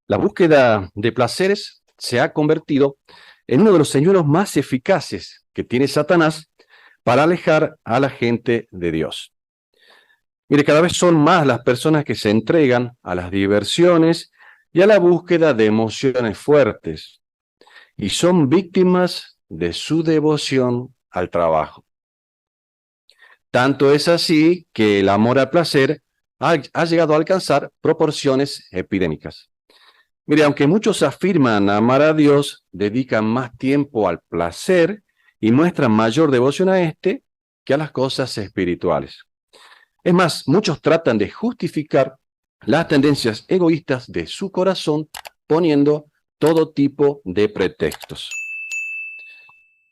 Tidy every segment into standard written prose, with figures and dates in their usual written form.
La búsqueda de placeres se ha convertido en uno de los señuelos más eficaces que tiene Satanás para alejar a la gente de Dios. Mire, cada vez son más las personas que se entregan a las diversiones y a la búsqueda de emociones fuertes, y son víctimas de su devoción al trabajo. Tanto es así que el amor al placer ha llegado a alcanzar proporciones epidémicas. Mire, aunque muchos afirman amar a Dios, dedican más tiempo al placer y muestran mayor devoción a este que a las cosas espirituales. Es más, muchos tratan de justificar las tendencias egoístas de su corazón poniendo todo tipo de pretextos.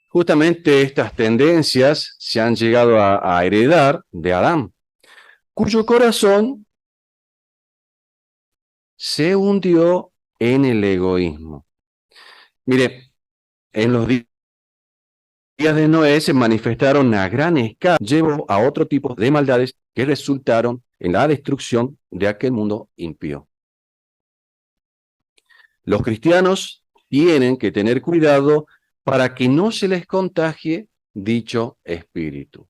Justamente estas tendencias se han llegado a heredar de Adán, cuyo corazón se hundió en el egoísmo. Mire, en los días de Noé se manifestaron a gran escala, llevó a otro tipo de maldades que resultaron en la destrucción de aquel mundo impío. Los cristianos tienen que tener cuidado para que no se les contagie dicho espíritu.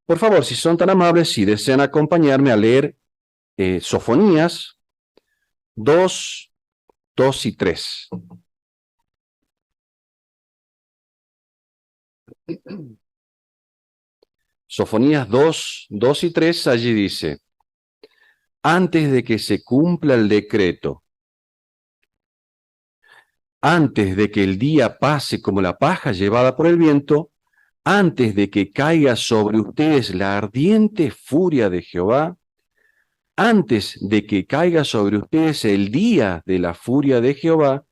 Por favor, si son tan amables, si desean acompañarme a leer Sofonías 2, 2 y 3. Sofonías 2, 2 y 3, allí dice: antes de que se cumpla el decreto, antes de que el día pase como la paja llevada por el viento, antes de que caiga sobre ustedes la ardiente furia de Jehová, antes de que caiga sobre ustedes el día de la furia de Jehová,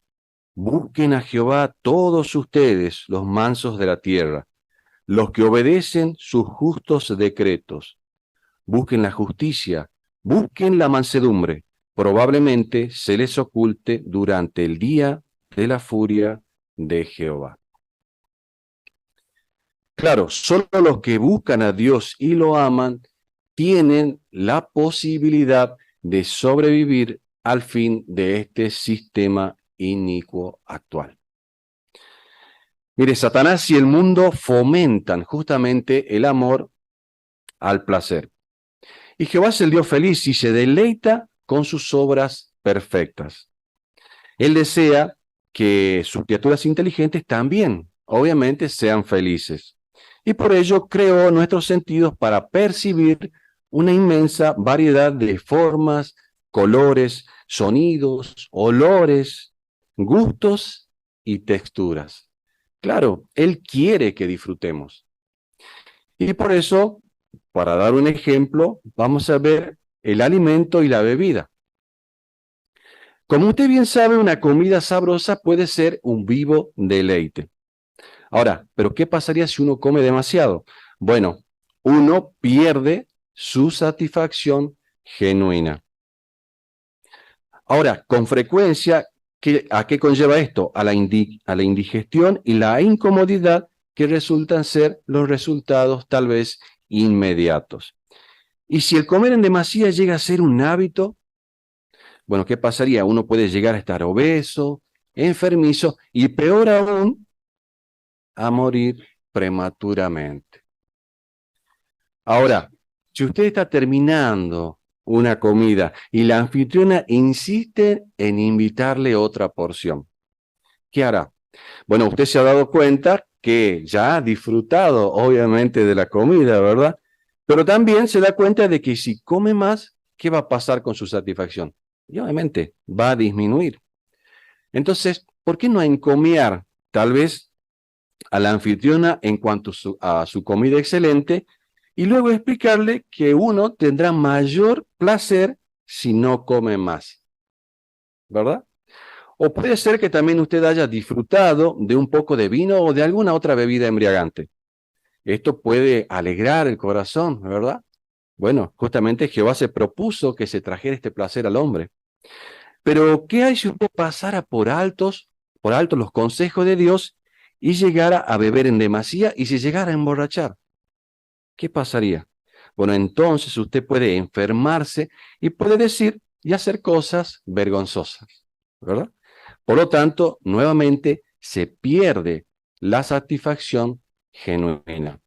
busquen a Jehová todos ustedes, los mansos de la tierra, los que obedecen sus justos decretos. Busquen la justicia, busquen la mansedumbre. Probablemente se les oculte durante el día de la furia de Jehová. Claro, solo los que buscan a Dios y lo aman tienen la posibilidad de sobrevivir al fin de este sistema inicuo actual. Mire, Satanás y el mundo fomentan justamente el amor al placer. Y Jehová es el Dios feliz y se deleita con sus obras perfectas. Él desea que sus criaturas inteligentes también, obviamente, sean felices. Y por ello creó nuestros sentidos para percibir una inmensa variedad de formas, colores, sonidos, olores, gustos y texturas. Claro, Él quiere que disfrutemos. Y por eso, para dar un ejemplo, vamos a ver el alimento y la bebida. Como usted bien sabe, una comida sabrosa puede ser un vivo deleite. Ahora, ¿pero qué pasaría si uno come demasiado? Bueno, uno pierde su satisfacción genuina. Ahora, con frecuencia, ¿a qué conlleva esto? A la indigestión y la incomodidad que resultan ser los resultados tal vez inmediatos. Y si el comer en demasía llega a ser un hábito, bueno, ¿qué pasaría? Uno puede llegar a estar obeso, enfermizo y peor aún, a morir prematuramente. Ahora, si usted está terminando una comida y la anfitriona insiste en invitarle otra porción, ¿qué hará? Bueno, usted se ha dado cuenta que ya ha disfrutado, obviamente, de la comida, ¿verdad? Pero también se da cuenta de que si come más, ¿qué va a pasar con su satisfacción? Y obviamente va a disminuir. Entonces, ¿por qué no encomiar tal vez a la anfitriona en cuanto a su comida excelente y luego explicarle que uno tendrá mayor placer si no come más, ¿verdad? O puede ser que también usted haya disfrutado de un poco de vino o de alguna otra bebida embriagante. Esto puede alegrar el corazón, ¿verdad? Bueno, justamente Jehová se propuso que se trajera este placer al hombre. Pero, ¿qué hay si usted pasara por alto los consejos de Dios y llegara a beber en demasía y se llegara a emborrachar? ¿Qué pasaría? Bueno, entonces usted puede enfermarse y puede decir y hacer cosas vergonzosas. ¿verdad? Por lo tanto, nuevamente se pierde la satisfacción genuina.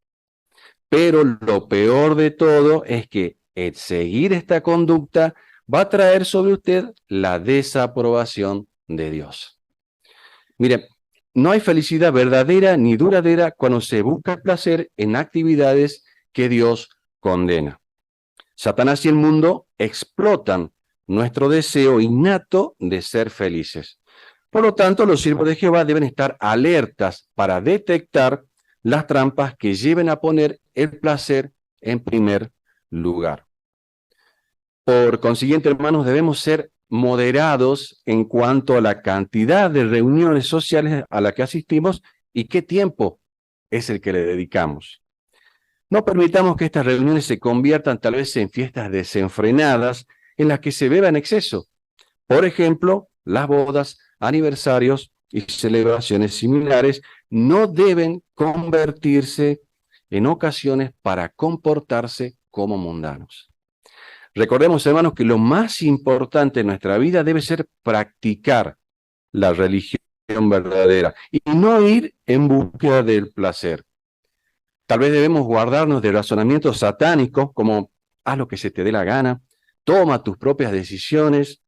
Pero lo peor de todo es que el seguir esta conducta va a traer sobre usted la desaprobación de Dios. Mire, no hay felicidad verdadera ni duradera cuando se busca placer en actividades que Dios condena. Satanás y el mundo explotan nuestro deseo innato de ser felices. Por lo tanto, los siervos de Jehová deben estar alertas para detectar las trampas que lleven a poner el placer en primer lugar. Por consiguiente, hermanos, debemos ser moderados en cuanto a la cantidad de reuniones sociales a las que asistimos y qué tiempo es el que le dedicamos. No permitamos que estas reuniones se conviertan tal vez en fiestas desenfrenadas en las que se beba en exceso. Por ejemplo, las bodas, aniversarios y celebraciones similares no deben convertirse en ocasiones para comportarse como mundanos. Recordemos, hermanos, que lo más importante en nuestra vida debe ser practicar la religión verdadera y no ir en búsqueda del placer. Tal vez debemos guardarnos de razonamientos satánicos como haz lo que se te dé la gana, toma tus propias decisiones,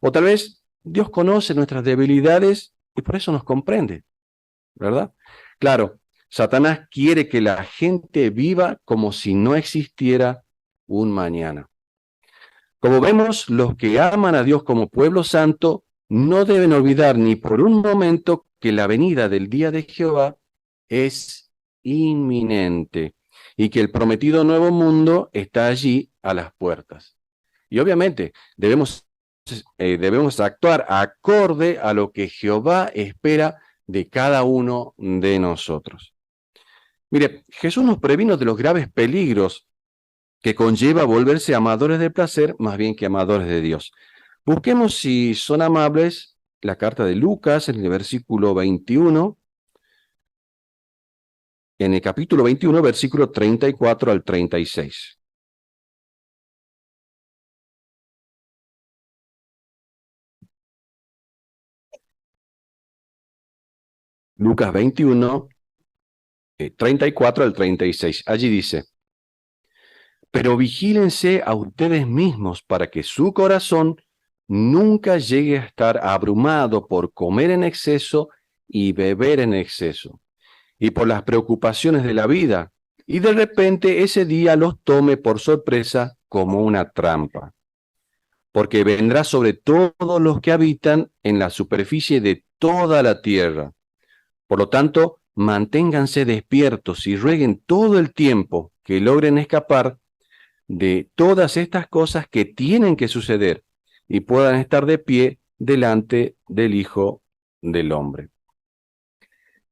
o tal vez Dios conoce nuestras debilidades y por eso nos comprende, ¿verdad? Claro, Satanás quiere que la gente viva como si no existiera un mañana. Como vemos, los que aman a Dios como pueblo santo no deben olvidar ni por un momento que la venida del día de Jehová es inminente y que el prometido nuevo mundo está allí a las puertas. Y obviamente debemos actuar acorde a lo que Jehová espera de cada uno de nosotros. Mire, Jesús nos previno de los graves peligros que conlleva volverse amadores del placer más bien que amadores de Dios. Busquemos, si son amables, la carta de Lucas en el versículo 21, en el capítulo 21, versículo 34 al 36. Lucas 21, 34 al 36. Allí dice: pero vigílense a ustedes mismos para que su corazón nunca llegue a estar abrumado por comer en exceso y beber en exceso, y por las preocupaciones de la vida, y de repente ese día los tome por sorpresa como una trampa, porque vendrá sobre todos los que habitan en la superficie de toda la tierra. Por lo tanto, manténganse despiertos y rueguen todo el tiempo que logren escapar de todas estas cosas que tienen que suceder y puedan estar de pie delante del Hijo del Hombre.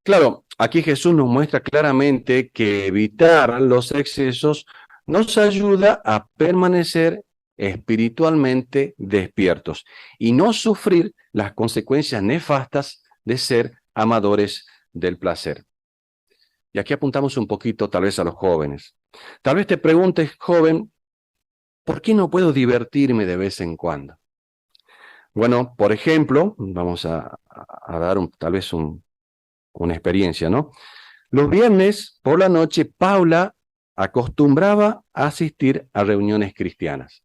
Claro, aquí Jesús nos muestra claramente que evitar los excesos nos ayuda a permanecer espiritualmente despiertos y no sufrir las consecuencias nefastas de ser amadores del placer. Y aquí apuntamos un poquito tal vez a los jóvenes. Tal vez te preguntes, joven, ¿por qué no puedo divertirme de vez en cuando? Bueno, por ejemplo, vamos a dar tal vez una experiencia, ¿no? Los viernes por la noche, Paula acostumbraba a asistir a reuniones cristianas.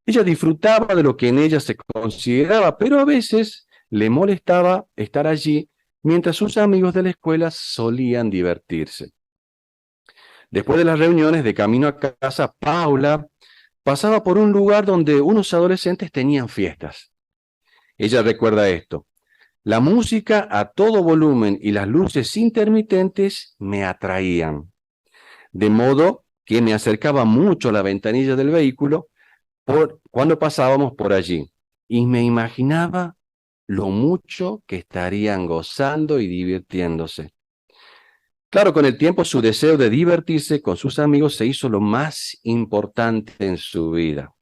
Ella disfrutaba de lo que en ella se consideraba, pero a veces le molestaba estar allí mientras sus amigos de la escuela solían divertirse. Después de las reuniones, de camino a casa, Paula pasaba por un lugar donde unos adolescentes tenían fiestas. Ella recuerda esto: la música a todo volumen y las luces intermitentes me atraían, de modo que me acercaba mucho a la ventanilla del vehículo cuando pasábamos por allí, y me imaginaba lo mucho que estarían gozando y divirtiéndose. Claro, con el tiempo su deseo de divertirse con sus amigos se hizo lo más importante en su vida.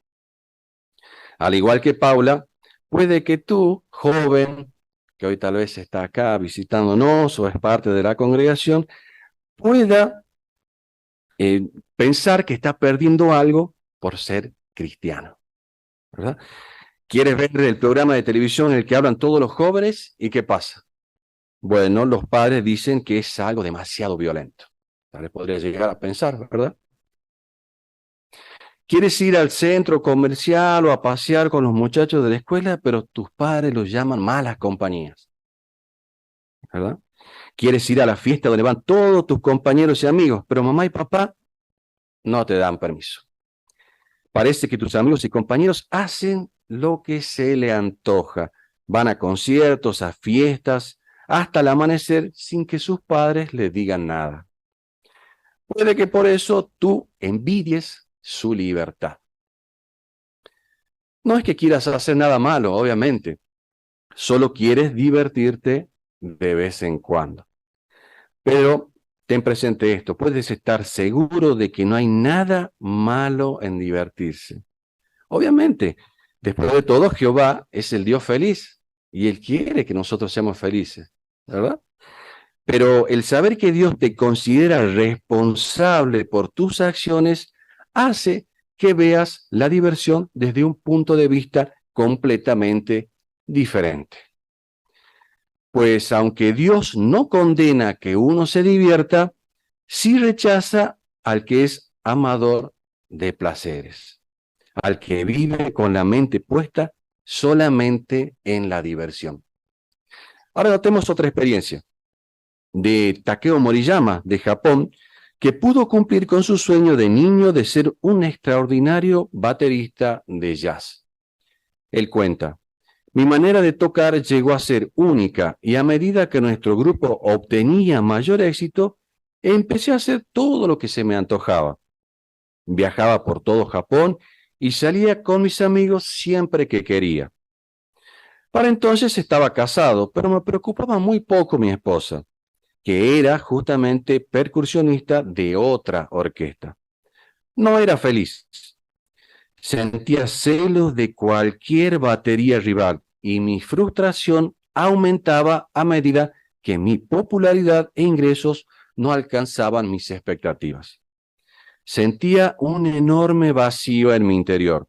Al igual que Paula, puede que tú, joven, que hoy tal vez está acá visitándonos o es parte de la congregación, pueda pensar que está perdiendo algo por ser cristiano, ¿verdad? ¿Quieres ver el programa de televisión en el que hablan todos los jóvenes? ¿Y qué pasa? Bueno, los padres dicen que es algo demasiado violento. Tal vez podría llegar a pensar, ¿verdad? ¿Quieres ir al centro comercial o a pasear con los muchachos de la escuela, pero tus padres los llaman malas compañías, ¿verdad? ¿Quieres ir a la fiesta donde van todos tus compañeros y amigos, pero mamá y papá no te dan permiso? Parece que tus amigos y compañeros hacen lo que se le antoja. Van a conciertos, a fiestas, hasta el amanecer sin que sus padres les digan nada. Puede que por eso tú envidies su libertad. No es que quieras hacer nada malo, obviamente. Solo quieres divertirte de vez en cuando. Pero ten presente esto, puedes estar seguro de que no hay nada malo en divertirse. Obviamente, después de todo, Jehová es el Dios feliz y Él quiere que nosotros seamos felices, ¿verdad? Pero el saber que Dios te considera responsable por tus acciones hace que veas la diversión desde un punto de vista completamente diferente. Pues aunque Dios no condena que uno se divierta, sí rechaza al que es amador de placeres, al que vive con la mente puesta solamente en la diversión. Ahora notemos otra experiencia de Takeo Moriyama, de Japón, que pudo cumplir con su sueño de niño de ser un extraordinario baterista de jazz. Él cuenta: mi manera de tocar llegó a ser única y a medida que nuestro grupo obtenía mayor éxito, empecé a hacer todo lo que se me antojaba. Viajaba por todo Japón y salía con mis amigos siempre que quería. Para entonces estaba casado, pero me preocupaba muy poco mi esposa, que era justamente percusionista de otra orquesta. No era feliz. Sentía celos de cualquier batería rival y mi frustración aumentaba a medida que mi popularidad e ingresos no alcanzaban mis expectativas. Sentía un enorme vacío en mi interior.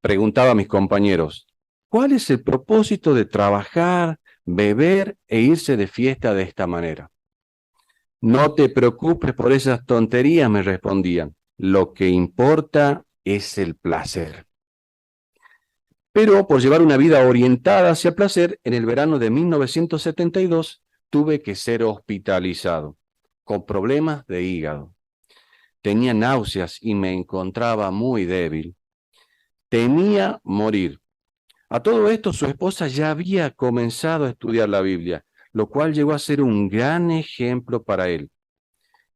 Preguntaba a mis compañeros: ¿cuál es el propósito de trabajar, beber e irse de fiesta de esta manera? No te preocupes por esas tonterías, me respondían. Lo que importa es el placer. Pero por llevar una vida orientada hacia el placer, en el verano de 1972 tuve que ser hospitalizado con problemas de hígado. Tenía náuseas y me encontraba muy débil. Temía morir. A todo esto, su esposa ya había comenzado a estudiar la Biblia, lo cual llegó a ser un gran ejemplo para él.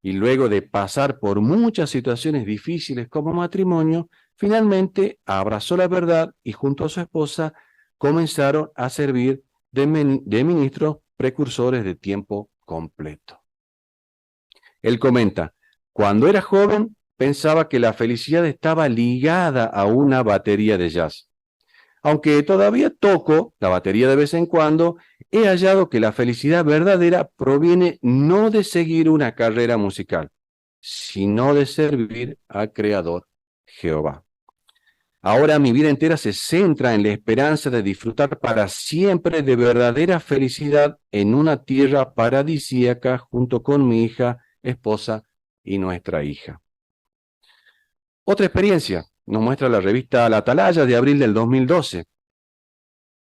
Y luego de pasar por muchas situaciones difíciles como matrimonio, finalmente abrazó la verdad y junto a su esposa comenzaron a servir de ministros precursores de tiempo completo. Él comenta: cuando era joven pensaba que la felicidad estaba ligada a una batería de jazz. Aunque todavía toco la batería de vez en cuando, he hallado que la felicidad verdadera proviene no de seguir una carrera musical, sino de servir al Creador Jehová. Ahora mi vida entera se centra en la esperanza de disfrutar para siempre de verdadera felicidad en una tierra paradisíaca junto con mi hija, esposa y nuestra hija. Otra experiencia nos muestra la revista La Atalaya de abril del 2012.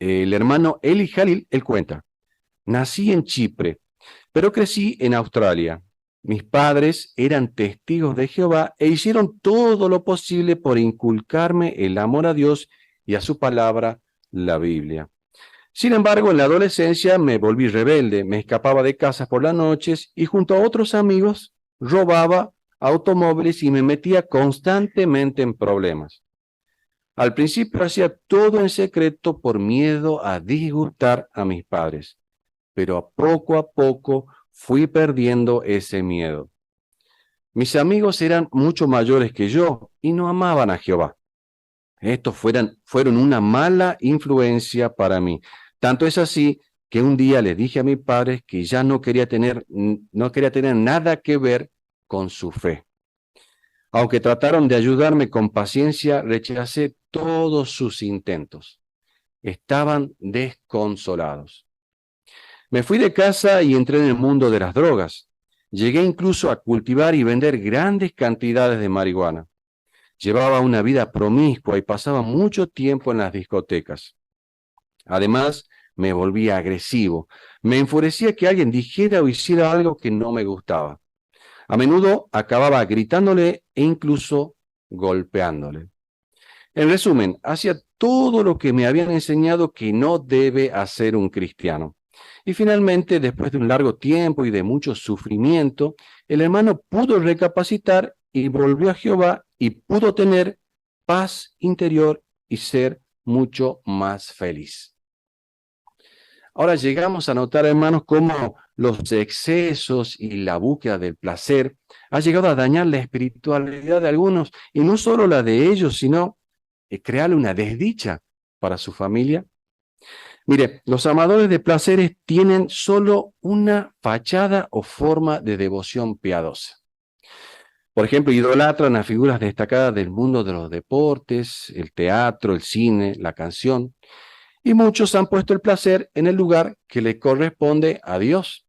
El hermano Eli Jalil, él cuenta: nací en Chipre, pero crecí en Australia. Mis padres eran testigos de Jehová e hicieron todo lo posible por inculcarme el amor a Dios y a su palabra, la Biblia. Sin embargo, en la adolescencia me volví rebelde, me escapaba de casa por las noches y junto a otros amigos robaba automóviles y me metía constantemente en problemas. Al principio hacía todo en secreto por miedo a disgustar a mis padres, pero a poco fui perdiendo ese miedo. Mis amigos eran mucho mayores que yo y no amaban a Jehová. Estos fueron una mala influencia para mí. Tanto es así que un día les dije a mis padres que ya no quería tener nada que ver con su fe. Aunque trataron de ayudarme con paciencia, rechacé todos sus intentos. estaban desconsolados. Me fui de casa y entré en el mundo de las drogas. Llegué incluso a cultivar y vender grandes cantidades de marihuana. Llevaba una vida promiscua y pasaba mucho tiempo en las discotecas. Además, me volvía agresivo. Me enfurecía que alguien dijera o hiciera algo que no me gustaba. A menudo acababa gritándole e incluso golpeándole. En resumen, hacía todo lo que me habían enseñado que no debe hacer un cristiano. Y finalmente, después de un largo tiempo y de mucho sufrimiento, el hermano pudo recapacitar y volvió a Jehová y pudo tener paz interior y ser mucho más feliz. Ahora llegamos a notar, hermanos, cómo los excesos y la búsqueda del placer ha llegado a dañar la espiritualidad de algunos, y no solo la de ellos, sino crearle una desdicha para su familia. Mire, los amadores de placeres tienen solo una fachada o forma de devoción piadosa. Por ejemplo, idolatran a figuras destacadas del mundo de los deportes, el teatro, el cine, la canción, y muchos han puesto el placer en el lugar que le corresponde a Dios.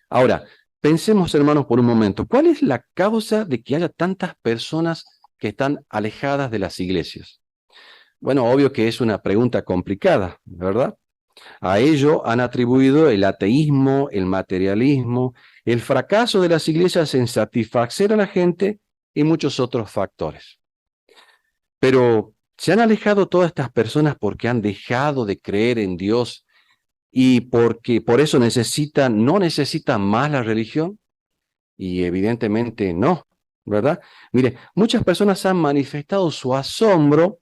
Ahora, pensemos, hermanos, por un momento, ¿cuál es la causa de que haya tantas personas que están alejadas de las iglesias? Bueno, obvio que es una pregunta complicada, ¿verdad? A ello han atribuido el ateísmo, el materialismo, el fracaso de las iglesias en satisfacer a la gente y muchos otros factores. Pero, ¿se han alejado todas estas personas porque han dejado de creer en Dios y porque por eso no necesitan más la religión? Y evidentemente no, ¿verdad? Mire, muchas personas han manifestado su asombro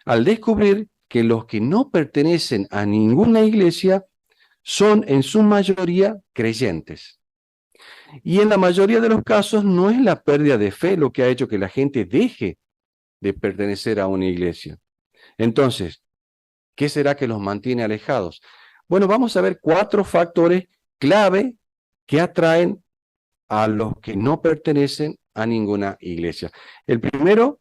al descubrir que los que no pertenecen a ninguna iglesia son en su mayoría creyentes. Y en la mayoría de los casos no es la pérdida de fe lo que ha hecho que la gente deje de pertenecer a una iglesia. Entonces, ¿qué será que los mantiene alejados? Bueno, vamos a ver 4 factores clave que atraen a los que no pertenecen a ninguna iglesia. El primero,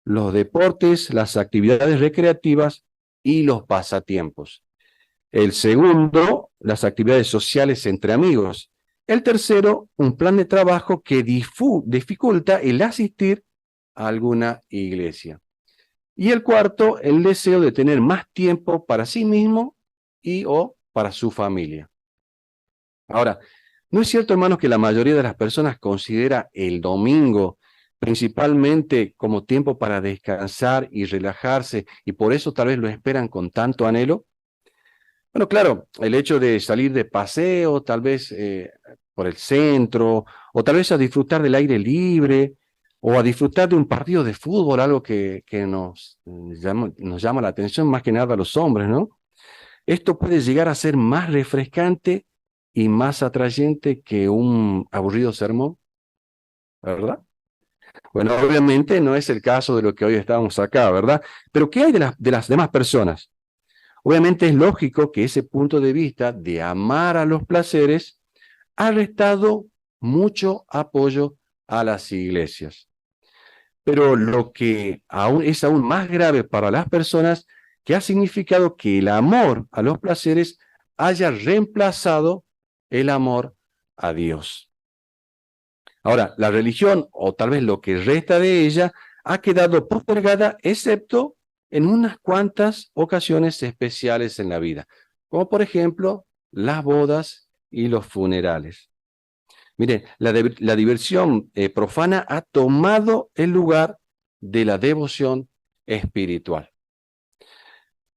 los deportes, las actividades recreativas y los pasatiempos. El segundo, las actividades sociales entre amigos. El tercero, un plan de trabajo que dificulta el asistir a alguna iglesia. Y el cuarto, el deseo de tener más tiempo para sí mismo y o para su familia. Ahora, ¿no es cierto, hermanos, que la mayoría de las personas considera el domingo principalmente como tiempo para descansar y relajarse, y por eso tal vez lo esperan con tanto anhelo? Bueno, claro, el hecho de salir de paseo, tal vez por el centro, o tal vez a disfrutar del aire libre, o a disfrutar de un partido de fútbol, algo que nos llama la atención más que nada a los hombres, ¿no? Esto puede llegar a ser más refrescante y más atrayente que un aburrido sermón, ¿verdad? Bueno, obviamente no es el caso de lo que hoy estamos acá, ¿verdad? Pero ¿qué hay de las demás personas? Obviamente es lógico que ese punto de vista de amar a los placeres ha restado mucho apoyo a las iglesias. Pero lo que es aún más grave para las personas, que ha significado que el amor a los placeres haya reemplazado el amor a Dios. Ahora, la religión, o tal vez lo que resta de ella, ha quedado postergada, excepto en unas cuantas ocasiones especiales en la vida, como por ejemplo las bodas y los funerales. Mire, la diversión profana ha tomado el lugar de la devoción espiritual.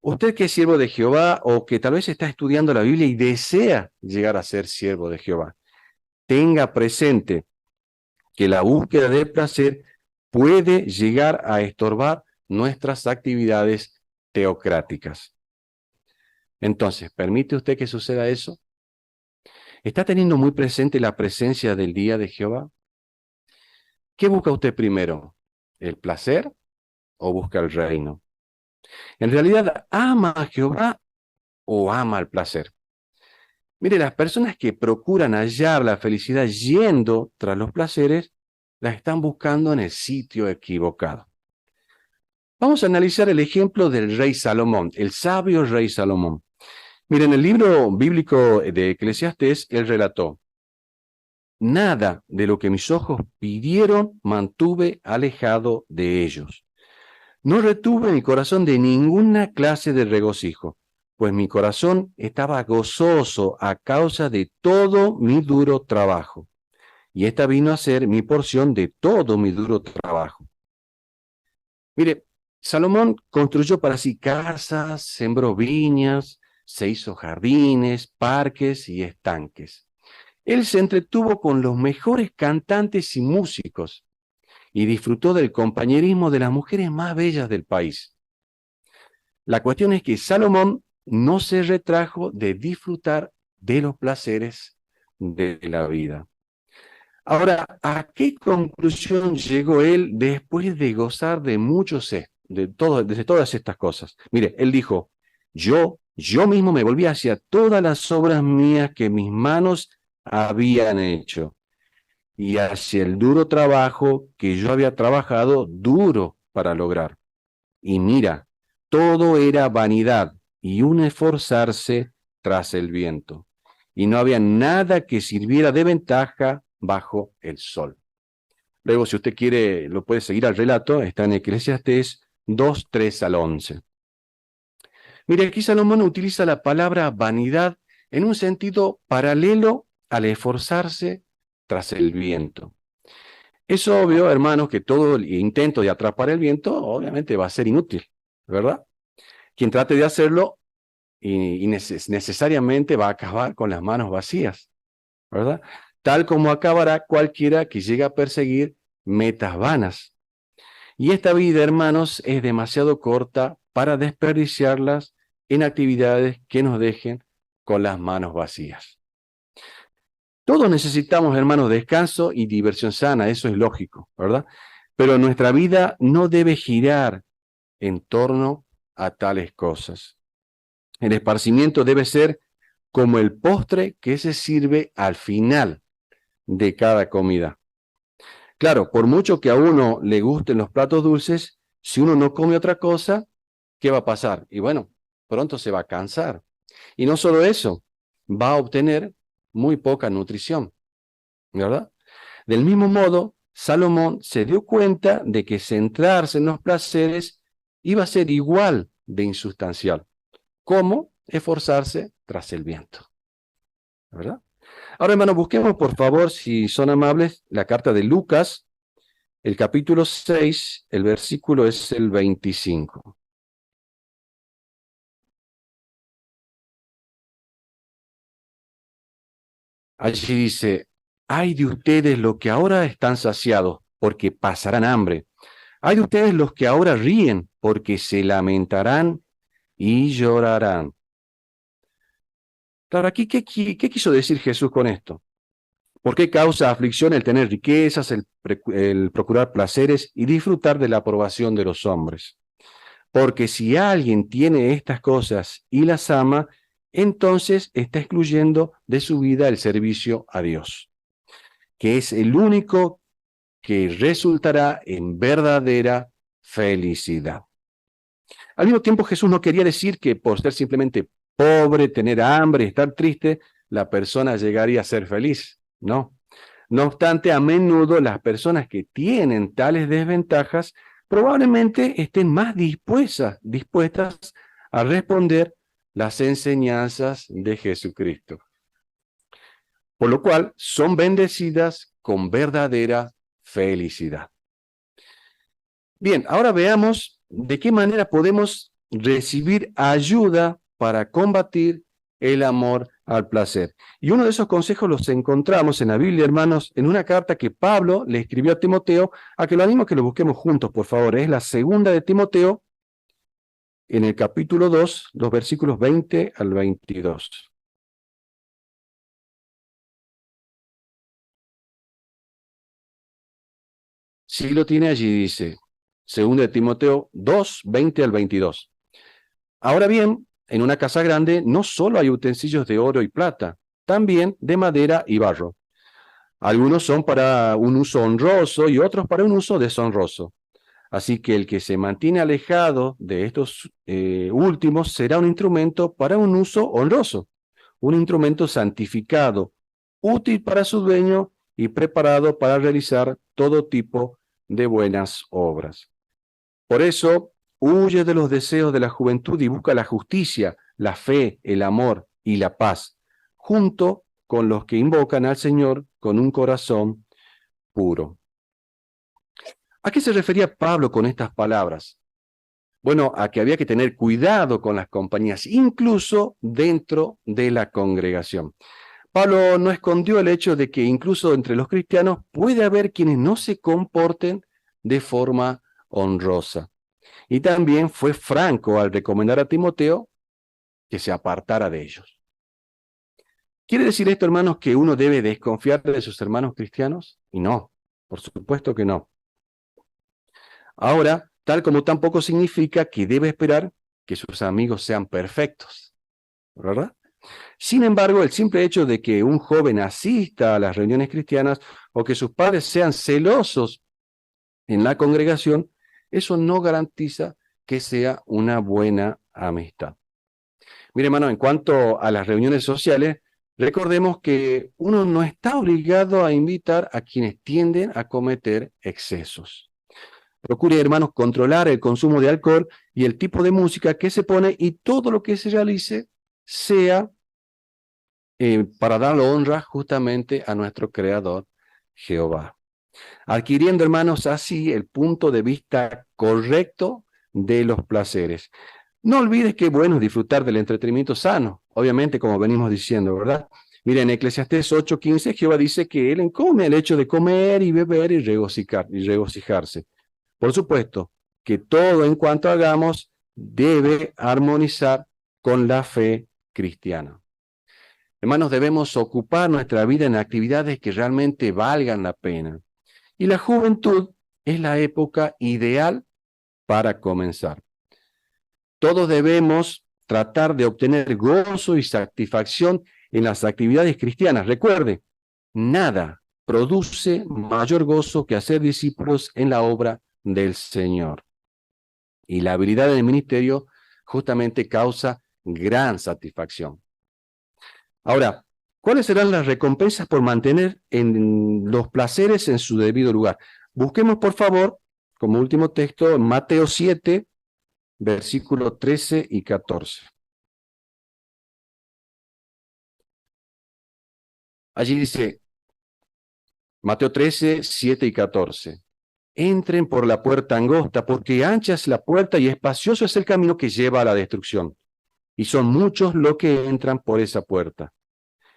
Usted que es siervo de Jehová o que tal vez está estudiando la Biblia y desea llegar a ser siervo de Jehová, tenga presente que la búsqueda de placer puede llegar a estorbar nuestras actividades teocráticas. Entonces, ¿permite usted que suceda eso? ¿Está teniendo muy presente la presencia del día de Jehová? ¿Qué busca usted primero? ¿El placer o busca el reino? ¿En realidad ama a Jehová o ama el placer? Mire, las personas que procuran hallar la felicidad yendo tras los placeres, la están buscando en el sitio equivocado. Vamos a analizar el ejemplo del rey Salomón, el sabio rey Salomón. Miren, en el libro bíblico de Eclesiastés, él relató: nada de lo que mis ojos pidieron mantuve alejado de ellos. No retuve mi corazón de ninguna clase de regocijo, pues mi corazón estaba gozoso a causa de todo mi duro trabajo. Y esta vino a ser mi porción de todo mi duro trabajo. Mire, Salomón construyó para sí casas, sembró viñas, se hizo jardines, parques y estanques. Él se entretuvo con los mejores cantantes y músicos y disfrutó del compañerismo de las mujeres más bellas del país. La cuestión es que Salomón no se retrajo de disfrutar de los placeres de la vida. Ahora, ¿a qué conclusión llegó él después de gozar de muchos, de todas estas cosas? Mire, él dijo: yo mismo me volví hacia todas las obras mías que mis manos habían hecho y hacia el duro trabajo que yo había trabajado duro para lograr. Y mira, todo era vanidad y un esforzarse tras el viento. Y no había nada que sirviera de ventaja bajo el sol. Luego, si usted quiere, lo puede seguir al relato, está en Eclesiastés 2, 3 al 11. Mire, aquí Salomón utiliza la palabra vanidad en un sentido paralelo al esforzarse tras el viento. Es obvio, hermanos, que todo el intento de atrapar el viento obviamente va a ser inútil, ¿verdad? Quien trate de hacerlo necesariamente va a acabar con las manos vacías, ¿verdad? Tal como acabará cualquiera que llegue a perseguir metas vanas. Y esta vida, hermanos, es demasiado corta para desperdiciarlas en actividades que nos dejen con las manos vacías. Todos necesitamos, hermanos, descanso y diversión sana, eso es lógico, ¿verdad? Pero nuestra vida no debe girar en torno a tales cosas. El esparcimiento debe ser como el postre que se sirve al final de cada comida. Claro, por mucho que a uno le gusten los platos dulces, si uno no come otra cosa, ¿qué va a pasar? Y bueno, pronto se va a cansar. Y no solo eso, va a obtener muy poca nutrición, ¿verdad? Del mismo modo, Salomón se dio cuenta de que centrarse en los placeres iba a ser igual de insustancial como esforzarse tras el viento, ¿verdad? Ahora, hermanos, busquemos, por favor, si son amables, la carta de Lucas, el capítulo 6, el versículo es el 25. Allí dice: ay de ustedes los que ahora están saciados, porque pasarán hambre. Ay de ustedes los que ahora ríen, porque se lamentarán y llorarán. Claro, aquí, ¿qué quiso decir Jesús con esto? ¿Por qué causa aflicción el tener riquezas, el procurar placeres y disfrutar de la aprobación de los hombres? Porque si alguien tiene estas cosas y las ama, entonces está excluyendo de su vida el servicio a Dios, que es el único que resultará en verdadera felicidad. Al mismo tiempo, Jesús no quería decir que por ser simplemente pobre, tener hambre, estar triste, la persona llegaría a ser feliz. No. No obstante, a menudo las personas que tienen tales desventajas probablemente estén más dispuestas a responder las enseñanzas de Jesucristo, por lo cual son bendecidas con verdadera felicidad. Bien, ahora veamos de qué manera podemos recibir ayuda para combatir el amor al placer. Y uno de esos consejos los encontramos en la Biblia, hermanos, en una carta que Pablo le escribió a Timoteo, a que lo animo a que lo busquemos juntos, por favor. Es la segunda de Timoteo, en el capítulo 2, los versículos 20 al 22. Si lo tiene allí, dice, segunda de Timoteo 2, 20 al 22. Ahora bien, en una casa grande no solo hay utensilios de oro y plata, también de madera y barro. Algunos son para un uso honroso y otros para un uso deshonroso. Así que el que se mantiene alejado de estos últimos será un instrumento para un uso honroso, un instrumento santificado, útil para su dueño y preparado para realizar todo tipo de buenas obras. Por eso, huye de los deseos de la juventud y busca la justicia, la fe, el amor y la paz, junto con los que invocan al Señor con un corazón puro. ¿A qué se refería Pablo con estas palabras? Bueno, a que había que tener cuidado con las compañías, incluso dentro de la congregación. Pablo no escondió el hecho de que incluso entre los cristianos puede haber quienes no se comporten de forma honrosa. Y también fue franco al recomendar a Timoteo que se apartara de ellos. ¿Quiere decir esto, hermanos, que uno debe desconfiar de sus hermanos cristianos? Y no, por supuesto que no. Ahora, tal como tampoco significa que debe esperar que sus amigos sean perfectos, ¿verdad? Sin embargo, el simple hecho de que un joven asista a las reuniones cristianas o que sus padres sean celosos en la congregación, eso no garantiza que sea una buena amistad. Mire, hermano, en cuanto a las reuniones sociales, recordemos que uno no está obligado a invitar a quienes tienden a cometer excesos. Procure, hermanos, controlar el consumo de alcohol y el tipo de música que se pone y todo lo que se realice sea para dar honra justamente a nuestro Creador, Jehová. Adquiriendo, hermanos, así el punto de vista correcto de los placeres. No olvides que es bueno disfrutar del entretenimiento sano, obviamente, como venimos diciendo, ¿verdad? Miren, en Eclesiastés 8:15, Jehová dice que Él encome el hecho de comer y beber y regocijarse. Por supuesto que todo en cuanto hagamos debe armonizar con la fe cristiana. Hermanos, debemos ocupar nuestra vida en actividades que realmente valgan la pena. Y la juventud es la época ideal para comenzar. Todos debemos tratar de obtener gozo y satisfacción en las actividades cristianas. Recuerde, nada produce mayor gozo que hacer discípulos en la obra del Señor. Y la habilidad del ministerio justamente causa gran satisfacción. Ahora, ¿cuáles serán las recompensas por mantener los placeres en su debido lugar? Busquemos, por favor, como último texto, Mateo 7, versículos 13 y 14. Allí dice, Mateo 13, 7 y 14. Entren por la puerta angosta, porque ancha es la puerta y espacioso es el camino que lleva a la destrucción. Y son muchos los que entran por esa puerta.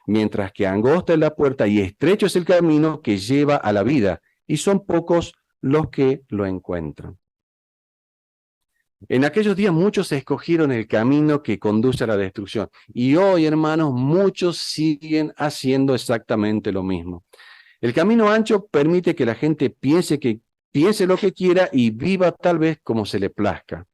Mientras que angosta es la puerta y estrecho es el camino que lleva a la vida, y son pocos los que lo encuentran. En aquellos días muchos escogieron el camino que conduce a la destrucción, y hoy, hermanos, muchos siguen haciendo exactamente lo mismo. El camino ancho permite que la gente piense lo que quiera y viva tal vez como se le plazca,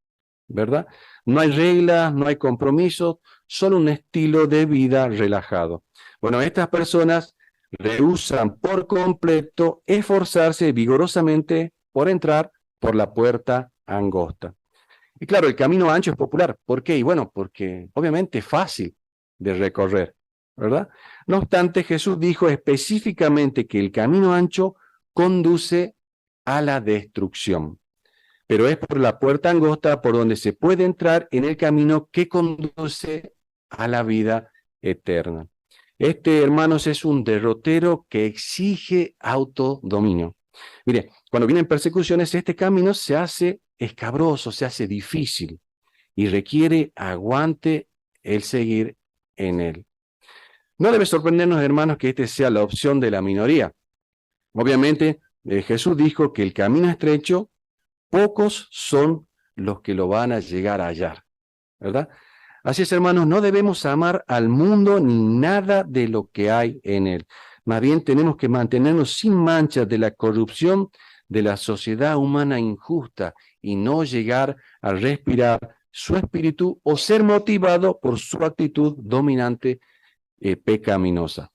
¿verdad? No hay reglas, no hay compromisos, solo un estilo de vida relajado. Bueno, estas personas rehúsan por completo esforzarse vigorosamente por entrar por la puerta angosta. Y claro, el camino ancho es popular. ¿Por qué? Y bueno, porque obviamente es fácil de recorrer, ¿verdad? No obstante, Jesús dijo específicamente que el camino ancho conduce a la destrucción, pero es por la puerta angosta por donde se puede entrar en el camino que conduce a la vida eterna. Este, hermanos, es un derrotero que exige autodominio. Mire, cuando vienen persecuciones, este camino se hace escabroso, se hace difícil y requiere aguante el seguir en él. No debe sorprendernos, hermanos, que este sea la opción de la minoría. Obviamente, Jesús dijo que el camino estrecho, pocos son los que lo van a llegar a hallar, ¿verdad? Así es, hermanos, no debemos amar al mundo ni nada de lo que hay en él. Más bien tenemos que mantenernos sin manchas de la corrupción de la sociedad humana injusta y no llegar a respirar su espíritu o ser motivado por su actitud dominante pecaminosa.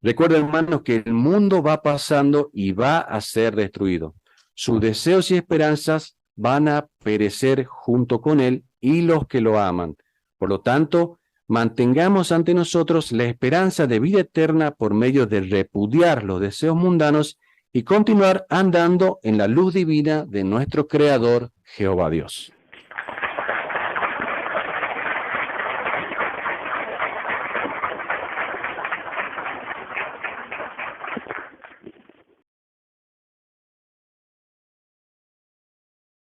Recuerden, hermanos, que el mundo va pasando y va a ser destruido. Sus deseos y esperanzas van a perecer junto con él y los que lo aman. Por lo tanto, mantengamos ante nosotros la esperanza de vida eterna por medio de repudiar los deseos mundanos y continuar andando en la luz divina de nuestro Creador, Jehová Dios.